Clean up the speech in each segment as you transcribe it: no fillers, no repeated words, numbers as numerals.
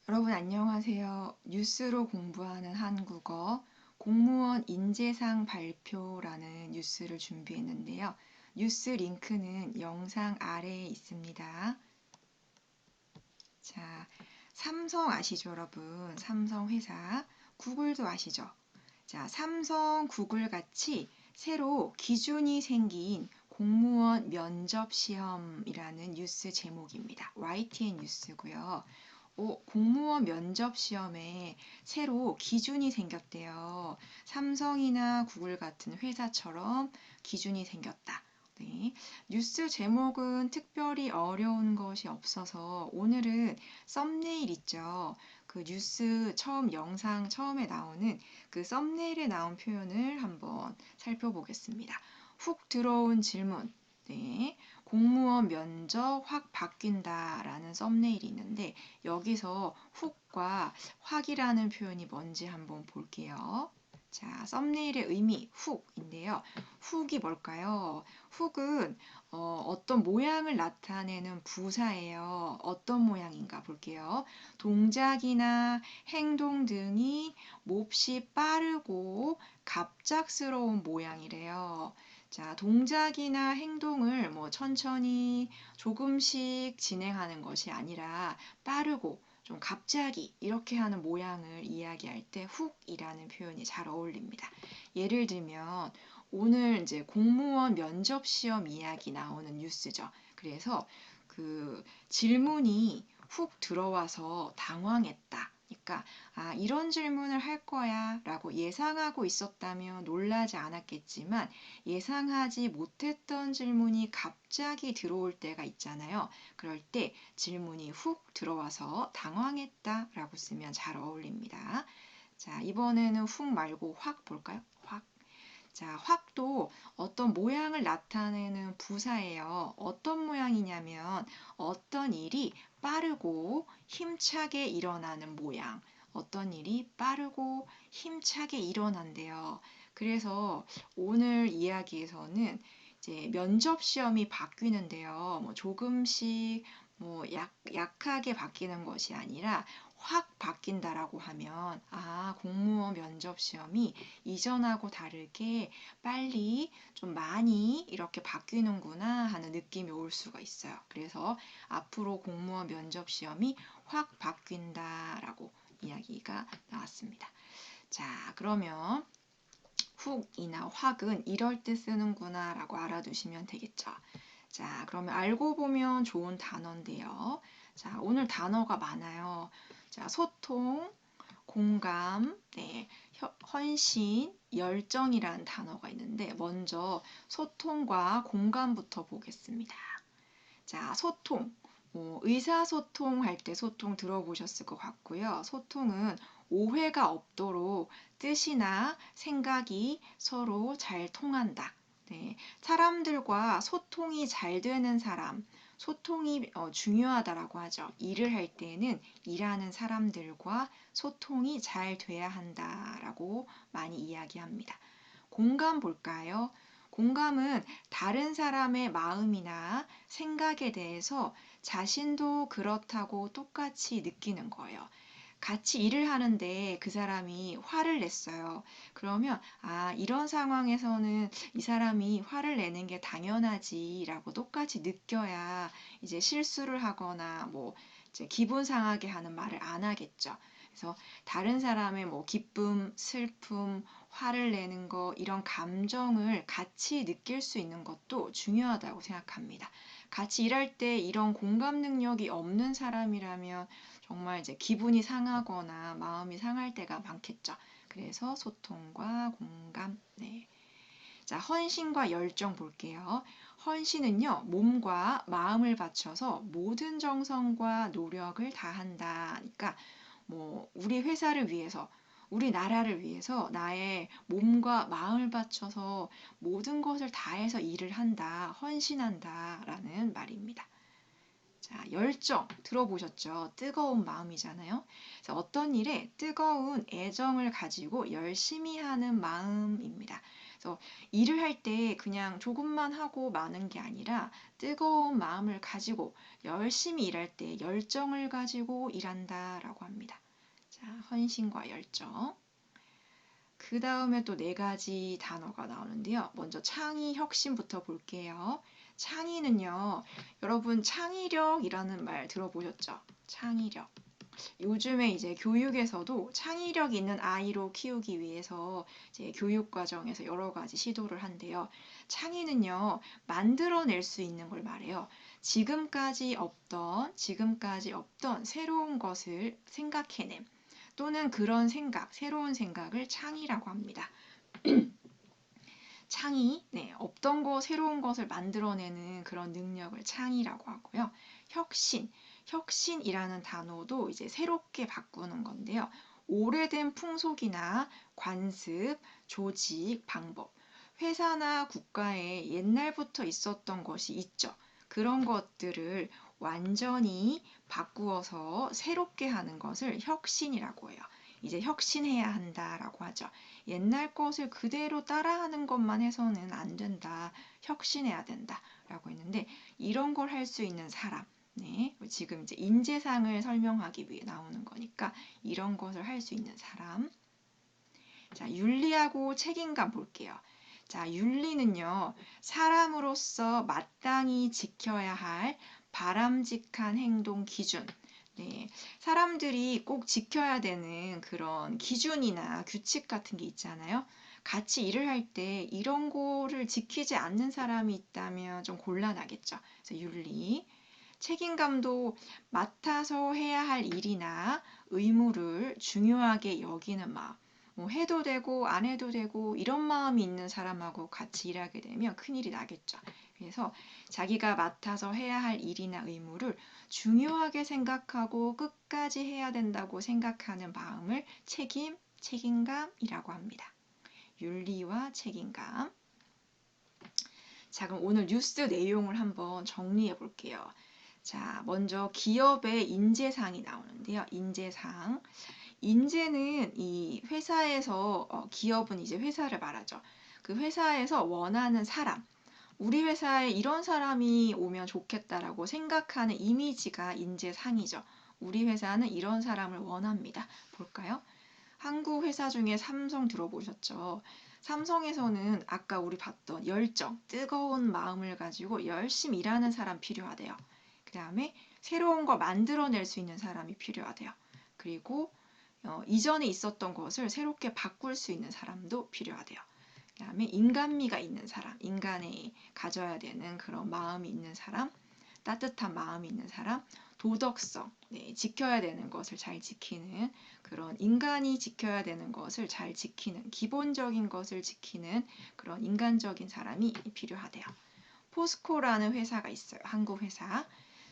여러분 안녕하세요. 뉴스로 공부하는 한국어 공무원 인재상 발표라는 뉴스를 준비했는데요. 뉴스 링크는 영상 아래에 있습니다. 자, 삼성 아시죠, 여러분? 삼성 회사. 구글도 아시죠? 자, 삼성, 구글 같이 새로 기준이 생긴 공무원 면접 시험이라는 뉴스 제목입니다. YTN 뉴스고요. 공무원 면접 시험에 새로 기준이 생겼대요. 삼성이나 구글 같은 회사처럼 기준이 생겼다. 네. 뉴스 제목은 특별히 어려운 것이 없어서 오늘은 썸네일 있죠. 그 뉴스 영상 처음에 나오는 그 썸네일에 나온 표현을 한번 살펴보겠습니다. 훅 들어온 질문. 네. 공무원 면접 확 바뀐다라는 썸네일이 있는데 여기서 훅과 확이라는 표현이 뭔지 한번 볼게요. 자, 썸네일의 의미 훅인데요. 훅이 뭘까요? 훅은 어떤 모양을 나타내는 부사예요. 어떤 모양인가 볼게요. 동작이나 행동 등이 몹시 빠르고 갑작스러운 모양이래요. 자, 동작이나 행동을 천천히 조금씩 진행하는 것이 아니라 빠르고 좀 갑자기 이렇게 하는 모양을 이야기할 때 훅이라는 표현이 잘 어울립니다. 예를 들면 오늘 이제 공무원 면접 시험 이야기 나오는 뉴스죠. 그래서 그 질문이 훅 들어와서 당황했다. 그러니까 이런 질문을 할 거야 라고 예상하고 있었다면 놀라지 않았겠지만 예상하지 못했던 질문이 갑자기 들어올 때가 있잖아요. 그럴 때 질문이 훅 들어와서 당황했다 라고 쓰면 잘 어울립니다. 자, 이번에는 훅 말고 확 볼까요? 확. 자, 확도 어떤 모양을 나타내는 부사예요. 어떤 모양이냐면 어떤 일이 빠르고 힘차게 일어나는 모양. 어떤 일이 빠르고 힘차게 일어난대요. 그래서 오늘 이야기에서는 이제 면접 시험이 바뀌는데요. 조금씩 약하게 바뀌는 것이 아니라 확 바뀐다라고 하면 공무원 면접 시험이 이전하고 다르게 빨리 좀 많이 이렇게 바뀌는구나 하는 느낌이 올 수가 있어요. 그래서 앞으로 공무원 면접 시험이 확 바뀐다라고 이야기가 나왔습니다. 자, 그러면 훅이나 확은 이럴 때 쓰는구나 라고 알아두시면 되겠죠. 자, 그러면 알고 보면 좋은 단어인데요. 자, 오늘 단어가 많아요. 자, 소통, 공감, 네, 헌신, 열정이라는 단어가 있는데 먼저 소통과 공감부터 보겠습니다. 자, 소통. 의사소통할 때 소통 들어보셨을 것 같고요. 소통은 오해가 없도록 뜻이나 생각이 서로 잘 통한다. 네, 사람들과 소통이 잘 되는 사람, 소통이 중요하다라고 하죠. 일을 할 때는 일하는 사람들과 소통이 잘 돼야 한다라고 많이 이야기합니다. 공감 볼까요? 공감은 다른 사람의 마음이나 생각에 대해서 자신도 그렇다고 똑같이 느끼는 거예요. 같이 일을 하는데 그 사람이 화를 냈어요. 그러면 이런 상황에서는 이 사람이 화를 내는 게 당연하지라고 똑같이 느껴야 이제 실수를 하거나 이제 기분 상하게 하는 말을 안 하겠죠. 그래서 다른 사람의 기쁨, 슬픔, 화를 내는 거 이런 감정을 같이 느낄 수 있는 것도 중요하다고 생각합니다. 같이 일할 때 이런 공감 능력이 없는 사람이라면 정말 이제 기분이 상하거나 마음이 상할 때가 많겠죠. 그래서 소통과 공감. 네. 자, 헌신과 열정 볼게요. 헌신은요, 몸과 마음을 바쳐서 모든 정성과 노력을 다한다. 그러니까 우리 회사를 위해서, 우리 나라를 위해서 나의 몸과 마음을 바쳐서 모든 것을 다해서 일을 한다, 헌신한다라는 말입니다. 자, 열정 들어보셨죠? 뜨거운 마음이잖아요. 그래서 어떤 일에 뜨거운 애정을 가지고 열심히 하는 마음입니다. 그래서 일을 할 때 그냥 조금만 하고 마는 게 아니라 뜨거운 마음을 가지고 열심히 일할 때 열정을 가지고 일한다라고 합니다. 자, 헌신과 열정. 그 다음에 또 네 가지 단어가 나오는데요. 먼저 창의, 혁신부터 볼게요. 창의는요, 여러분 창의력이라는 말 들어보셨죠? 창의력. 요즘에 이제 교육에서도 창의력 있는 아이로 키우기 위해서 이제 교육 과정에서 여러 가지 시도를 한대요. 창의는요, 만들어낼 수 있는 걸 말해요. 지금까지 없던 새로운 것을 생각해냄. 또는 그런 생각, 새로운 생각을 창의라고 합니다. 창의, 네, 없던 거, 새로운 것을 만들어내는 그런 능력을 창의라고 하고요. 혁신이라는 단어도 이제 새롭게 바꾸는 건데요. 오래된 풍속이나 관습, 조직, 방법, 회사나 국가에 옛날부터 있었던 것이 있죠. 그런 것들을 완전히 바꾸어서 새롭게 하는 것을 혁신이라고 해요. 이제 혁신해야 한다라고 하죠. 옛날 것을 그대로 따라하는 것만 해서는 안 된다. 혁신해야 된다라고 했는데 이런 걸 할 수 있는 사람. 네, 지금 이제 인재상을 설명하기 위해 나오는 거니까 이런 것을 할 수 있는 사람. 자, 윤리하고 책임감 볼게요. 자, 윤리는요, 사람으로서 마땅히 지켜야 할 바람직한 행동 기준. 네, 사람들이 꼭 지켜야 되는 그런 기준이나 규칙 같은 게 있잖아요. 같이 일을 할 때 이런 거를 지키지 않는 사람이 있다면 좀 곤란하겠죠. 그래서 윤리. 책임감도 맡아서 해야 할 일이나 의무를 중요하게 여기는 마음. 뭐 해도 되고 안 해도 되고 이런 마음이 있는 사람하고 같이 일하게 되면 큰일이 나겠죠. 그래서 자기가 맡아서 해야 할 일이나 의무를 중요하게 생각하고 끝까지 해야 된다고 생각하는 마음을 책임감이라고 합니다. 윤리와 책임감. 자, 그럼 오늘 뉴스 내용을 한번 정리해 볼게요. 자, 먼저 기업의 인재상이 나오는데요. 인재상. 인재는 이 회사에서 기업은 이제 회사를 말하죠. 그 회사에서 원하는 사람, 우리 회사에 이런 사람이 오면 좋겠다라고 생각하는 이미지가 인재상이죠. 우리 회사는 이런 사람을 원합니다. 볼까요? 한국 회사 중에 삼성 들어보셨죠? 삼성에서는 아까 우리 봤던 열정, 뜨거운 마음을 가지고 열심히 일하는 사람 필요하대요. 그 다음에 새로운 거 만들어낼 수 있는 사람이 필요하대요. 그리고 이전에 있었던 것을 새롭게 바꿀 수 있는 사람도 필요하대요. 그 다음에 인간미가 있는 사람, 인간에 가져야 되는 그런 마음이 있는 사람, 따뜻한 마음이 있는 사람, 도덕성, 네, 지켜야 되는 것을 잘 지키는 그런 인간이 지켜야 되는 것을 잘 지키는 기본적인 것을 지키는 그런 인간적인 사람이 필요하대요. 포스코라는 회사가 있어요. 한국 회사.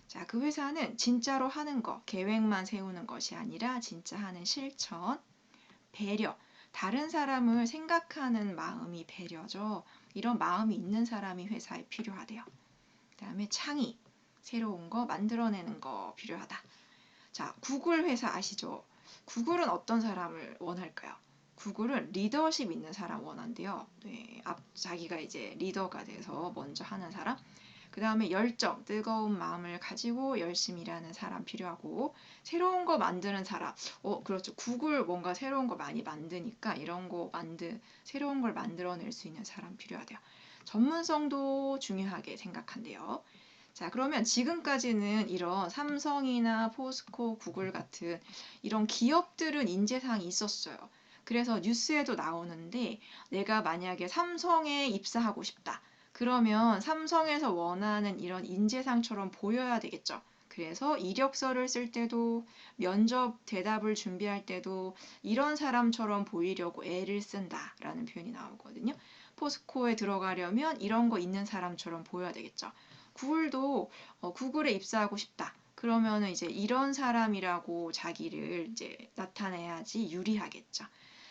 자, 그 회사는 진짜로 하는 거, 계획만 세우는 것이 아니라 진짜 하는 실천, 배려, 다른 사람을 생각하는 마음이 배려죠. 이런 마음이 있는 사람이 회사에 필요하대요. 그 다음에 창의, 새로운 거 만들어내는 거 필요하다. 자, 구글 회사 아시죠? 구글은 어떤 사람을 원할까요? 구글은 리더십 있는 사람 원한대요. 네, 자기가 이제 리더가 돼서 먼저 하는 사람. 그 다음에 열정, 뜨거운 마음을 가지고 열심히 일하는 사람 필요하고 새로운 거 만드는 사람. 그렇죠. 구글 뭔가 새로운 거 많이 만드니까 이런 거 새로운 걸 만들어낼 수 있는 사람 필요하대요. 전문성도 중요하게 생각한대요. 자, 그러면 지금까지는 이런 삼성이나 포스코, 구글 같은 이런 기업들은 인재상이 있었어요. 그래서 뉴스에도 나오는데 내가 만약에 삼성에 입사하고 싶다. 그러면 삼성에서 원하는 이런 인재상처럼 보여야 되겠죠. 그래서 이력서를 쓸 때도 면접 대답을 준비할 때도 이런 사람처럼 보이려고 애를 쓴다라는 표현이 나오거든요. 포스코에 들어가려면 이런 거 있는 사람처럼 보여야 되겠죠. 구글도 구글에 입사하고 싶다. 그러면은 이제 이런 사람이라고 자기를 이제 나타내야지 유리하겠죠.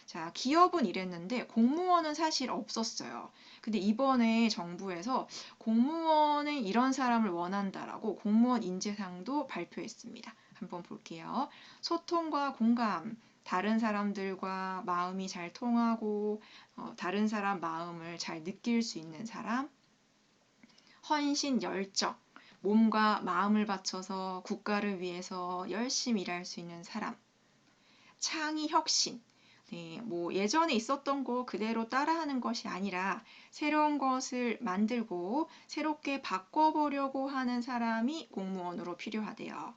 자, 기업은 이랬는데 공무원은 사실 없었어요. 근데 이번에 정부에서 공무원은 이런 사람을 원한다라고 공무원 인재상도 발표했습니다. 한번 볼게요. 소통과 공감, 다른 사람들과 마음이 잘 통하고 다른 사람 마음을 잘 느낄 수 있는 사람, 헌신, 열정, 몸과 마음을 바쳐서 국가를 위해서 열심히 일할 수 있는 사람, 창의, 혁신, 네, 뭐 예전에 있었던 거 그대로 따라하는 것이 아니라 새로운 것을 만들고 새롭게 바꿔보려고 하는 사람이 공무원으로 필요하대요.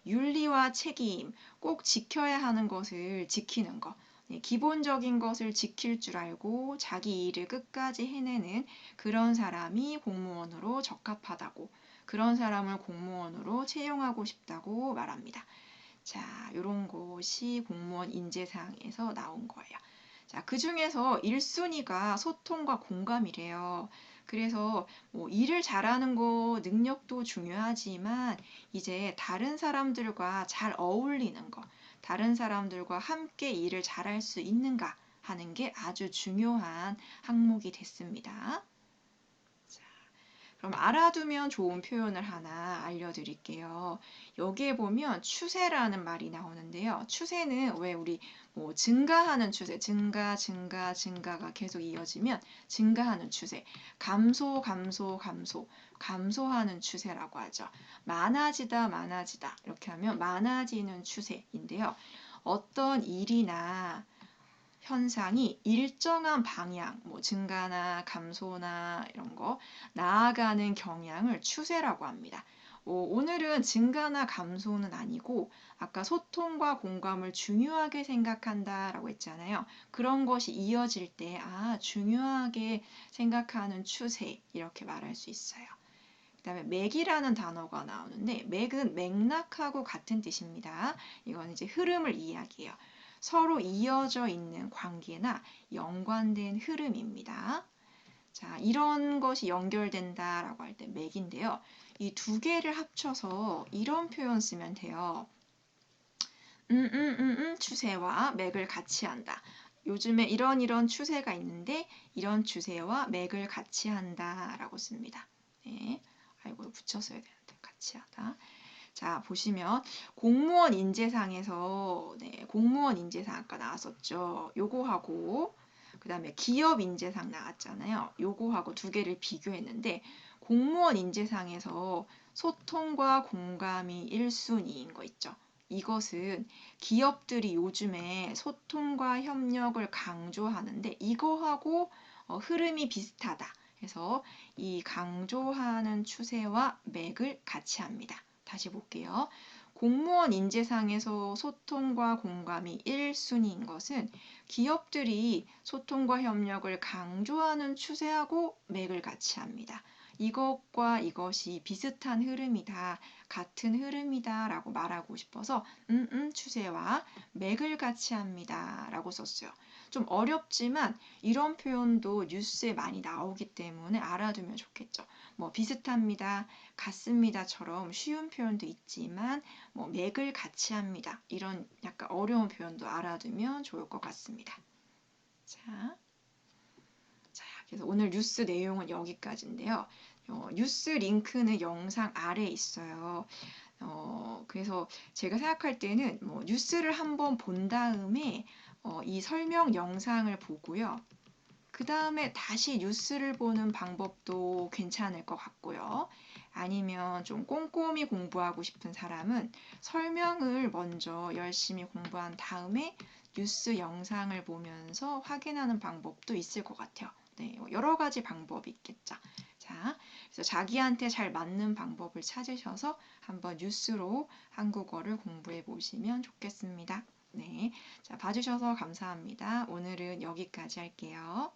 윤리와 책임, 꼭 지켜야 하는 것을 지키는 것. 네, 기본적인 것을 지킬 줄 알고 자기 일을 끝까지 해내는 그런 사람이 공무원으로 적합하다고, 그런 사람을 공무원으로 채용하고 싶다고 말합니다. 자, 이런 것이 공무원 인재사항에서 나온 거예요. 자, 그 중에서 1순위가 소통과 공감이래요. 그래서 뭐 일을 잘하는 거 능력도 중요하지만 이제 다른 사람들과 잘 어울리는 거, 다른 사람들과 함께 일을 잘할 수 있는가 하는 게 아주 중요한 항목이 됐습니다. 자, 그럼 알아두면 좋은 표현을 하나 알려드릴게요. 여기에 보면 추세라는 말이 나오는데요. 추세는 왜 우리 뭐 증가하는 추세, 증가가 계속 이어지면 증가하는 추세, 감소하는 추세라고 하죠. 많아지다 이렇게 하면 많아지는 추세인데요. 어떤 일이나 현상이 일정한 방향, 뭐 증가나 감소나 이런 거 나아가는 경향을 추세라고 합니다. 오늘은 증가나 감소는 아니고 아까 소통과 공감을 중요하게 생각한다라고 했잖아요. 그런 것이 이어질 때 중요하게 생각하는 추세 이렇게 말할 수 있어요. 그다음에 맥이라는 단어가 나오는데 맥은 맥락하고 같은 뜻입니다. 이건 이제 흐름을 이야기해요. 서로 이어져 있는 관계나 연관된 흐름입니다. 자, 이런 것이 연결된다라고 할 때 맥인데요. 이 두 개를 합쳐서 이런 표현 쓰면 돼요. 추세와 맥을 같이 한다. 요즘에 이런 추세가 있는데 이런 추세와 맥을 같이 한다라고 씁니다. 네. 아이고 붙였어야 되는데 같이 하다. 자, 보시면 공무원 인재상에서 공무원 인재상 아까 나왔었죠. 요거하고 그다음에 기업 인재상 나왔잖아요. 요거하고 두 개를 비교했는데 공무원 인재상에서 소통과 공감이 1순위인 거 있죠. 이것은 기업들이 요즘에 소통과 협력을 강조하는데 이거하고 흐름이 비슷하다. 그래서 이 강조하는 추세와 맥을 같이 합니다. 다시 볼게요. 공무원 인재상에서 소통과 공감이 1순위인 것은 기업들이 소통과 협력을 강조하는 추세하고 맥을 같이 합니다. 이것과 이것이 비슷한 흐름이다, 같은 흐름이다 라고 말하고 싶어서 추세와 맥을 같이 합니다 라고 썼어요. 좀 어렵지만 이런 표현도 뉴스에 많이 나오기 때문에 알아두면 좋겠죠. 뭐 비슷합니다, 같습니다처럼 쉬운 표현도 있지만 뭐 맥을 같이 합니다. 이런 약간 어려운 표현도 알아두면 좋을 것 같습니다. 자, 그래서 오늘 뉴스 내용은 여기까지인데요. 뉴스 링크는 영상 아래에 있어요. 그래서 제가 생각할 때는 뭐 뉴스를 한번 본 다음에 이 설명 영상을 보고요. 그 다음에 다시 뉴스를 보는 방법도 괜찮을 것 같고요. 아니면 좀 꼼꼼히 공부하고 싶은 사람은 설명을 먼저 열심히 공부한 다음에 뉴스 영상을 보면서 확인하는 방법도 있을 것 같아요. 네, 여러 가지 방법이 있겠죠. 자, 그래서 자기한테 잘 맞는 방법을 찾으셔서 한번 뉴스로 한국어를 공부해 보시면 좋겠습니다. 네, 자, 봐주셔서 감사합니다. 오늘은 여기까지 할게요.